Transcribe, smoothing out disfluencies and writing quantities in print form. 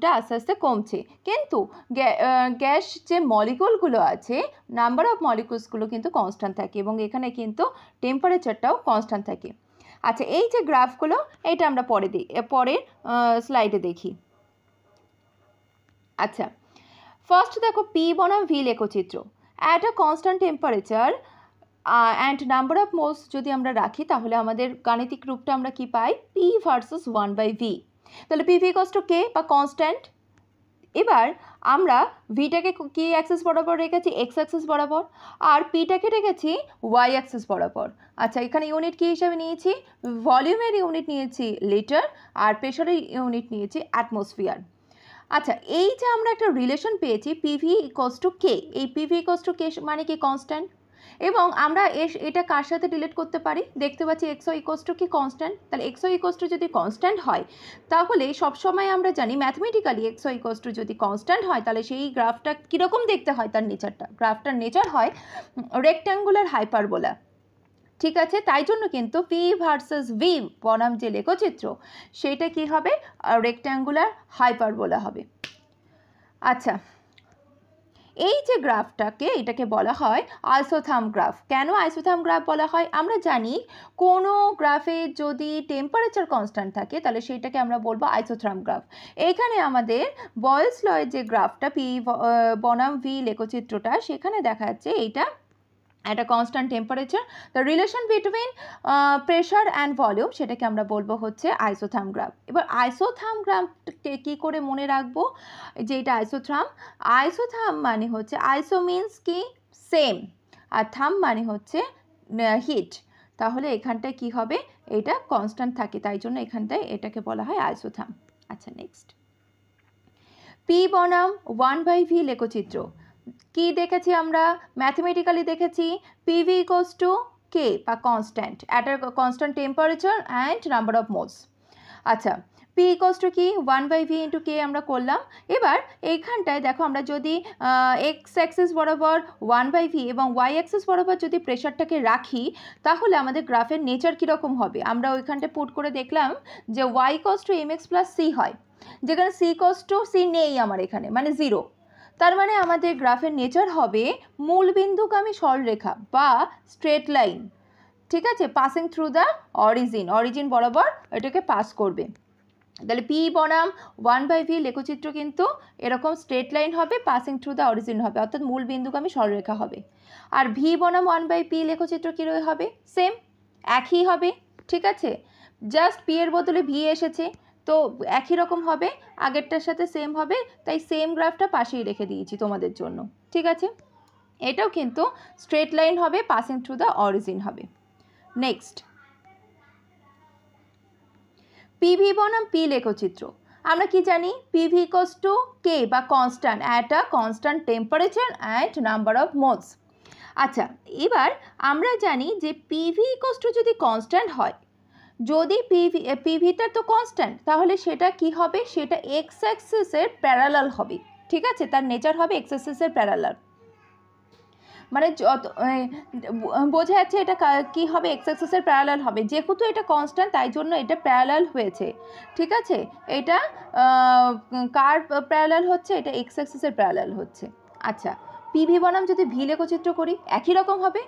এটা আস্তে আস্তে কমছে, কিন্তু গ্যাস যে মলিকুলগুলো আছে, নাম্বার অফ মলিকুলসগুলো কিন্তু কনস্ট্যান্ট থাকে এবং এখানে কিন্তু টেম্পারেচারটাও কনস্ট্যান্ট থাকে। আচ্ছা, এই যে গ্রাফগুলো, এটা আমরা পরের স্লাইডে দেখি। আচ্ছা, ফার্স্ট দেখো পি বনাম ভি লেখচিত্র। At a constant temperature and number of moles যদি আমরা রাখি, তাহলে আমাদের গাণিতিক রূপটা আমরা কি পাই? P versus 1/v। তাহলে পিভি ইকুয়ালস টু কে বা কনস্ট্যান্ট। এবার আমরা ভিটাকে কি অ্যাক্সিস বরাবর রেখেছি? এক্স অ্যাক্সিস বরাবর, আর পিটাকে রেখেছি ওয়াই অ্যাক্সিস বরাবর। আচ্ছা, এখানে ইউনিট কী হিসাবে নিয়েছি? ভলিউমের ইউনিট নিয়েছি লিটার, আর প্রেশারের ইউনিট নিয়েছি অ্যাটমসফিয়ার। আচ্ছা, এই যে আমরা একটা রিলেশন পেয়েছি পিভি ইকুয়ালস টু কে, এই পিভি ইকুয়ালস টু কে মানে কি? কনস্ট্যান্ট। এবং আমরা এটা কার সাথে রিলেট করতে পারি? দেখতে পাচ্ছি এক্স ওয়াই ইকুয়ালস টু কি? কনস্ট্যান্ট। তাহলে এক্স ওয়াই ইকুয়ালস টু যদি কনস্ট্যান্ট হয়, তাহলে সবসময় আমরা জানি mathematically x y equals to যদি কনস্ট্যান্ট হয়, তাহলে সেই গ্রাফটা কীরকম দেখতে হয়? তার নেচারটা, গ্রাফটার নেচার হয় রেক্ট্যাঙ্গুলার হাইপারবোলা। ঠিক আছে, তাই জন্য কিন্তু পি ভার্সেস ভি বনাম যে লেখচিত্র, সেইটা কি হবে? রেক্ট্যাঙ্গুলার হাইপারবোলা হবে। আচ্ছা, এই যে গ্রাফটাকে, এটাকে বলা হয় আইসোথার্ম গ্রাফ। কেন আইসোথার্ম গ্রাফ বলা হয়? আমরা জানি কোনো গ্রাফে যদি টেম্পারেচার কনস্ট্যান্ট থাকে, তাহলে সেইটাকে আমরা বলবো আইসোথার্ম গ্রাফ। এইখানে আমাদের বয়েলস লয়ের যে গ্রাফটা পি বনাম ভি লেখচিত্রটা, সেখানে দেখা যাচ্ছে এইটা একটা constant temperature, the relation between pressure and volume, সেটাকে আমরা বলবো হচ্ছে আইসোথার্ম গ্রাফ। এবার আইসোথার্ম গ্রাফকে কী করে মনে রাখবো যে এটা আইসোথার্ম? আইসোথার্ম মানে হচ্ছে, আইসো মিন্স কি? সেম, আর থাম মানে হচ্ছে হিট। তাহলে এখানটায় কি হবে? এটা কনস্ট্যান্ট থাকে, তাই জন্য এখানটায় এটাকে বলা হয় আইসোথার্ম। আচ্ছা, নেক্সট পি বনাম 1/v লেখচিত্র। কি দেখেছি আমরা? ম্যাথমেটিক্যালি দেখেছি পিভি ইকুয়ালস টু কে বা constant at a constant temperature and number of moles. আচ্ছা, পি ইকুয়ালস টু কি? 1/v ইন্টু কে আমরা করলাম। এবার এইখানটায় দেখো, আমরা যদি এক্স অ্যাক্সিস বরাবর 1/v এবং ওয়াই অ্যাক্সিস বরাবর যদি প্রেশারটাকে রাখি, তাহলে আমাদের গ্রাফের নেচার কীরকম হবে? আমরা ওইখানটায় পুট করে দেখলাম যে y equals to m x plus c হয়, যেখানে সি ইকুয়ালস টু সি নেই আমার এখানে, মানে 0। তার মানে আমাদের গ্রাফের নেচার হবে মূলবিন্দুগামী সরলরেখা বা স্ট্রেট লাইন। ঠিক আছে, পাসিং থ্রু দ্য অরিজিন বরাবর এটাকে পাস করবে। তাহলে পি বনাম 1/v লেখচিত্র কিন্তু এরকম স্ট্রেট লাইন হবে, পাসিং থ্রু দ্য অরিজিন হবে, অর্থাৎ মূলবিন্দুগামী সরলরেখা হবে। আর ভি বনাম 1/p লেখচিত্র কী হবে? সেম, একই হবে। ঠিক আছে, জাস্ট পি এর বদলে ভি এসেছে, তো একই রকম হবে, আগেরটার সাথে সেম হবে, তাই সেম গ্রাফটা পাশেই রেখে দিয়েছি তোমাদের জন্য। ঠিক আছে, এটাও কিন্তু স্ট্রেট লাইন হবে, পাসিং থ্রু দ্য অরিজিন হবে। নেক্সট পিভি বনাম পি লেখচিত্র। আমরা কি জানি? পিভি ইকুয়ালস টু কে বা constant at a constant temperature and number of moles. আচ্ছা, এবার আমরা জানি যে পিভি ইকুয়ালস টু যদি কনস্ট্যান্ট হয়, যদি পিভিটা তো কনস্ট্যান্ট, তাহলে সেটা কি হবে? সেটা এক্স অ্যাক্সিসের প্যারালাল হবে। ঠিক আছে, তার নেচার হবে এক্স অ্যাক্সিসের প্যারালাল। মানে বোঝা যাচ্ছে এটা কি হবে? এক্স অ্যাক্সিসের প্যারালাল হবে, যেহেতু এটা কনস্ট্যান্ট তাই জন্য এটা প্যারালাল হয়েছে। ঠিক আছে, এটা কার প্যারালাল হচ্ছে? এটা এক্স অ্যাক্সিসের প্যারালাল হচ্ছে। আচ্ছা, পিভি বনাম যদি ভি লেখচিত্র করি, একই রকম হবে।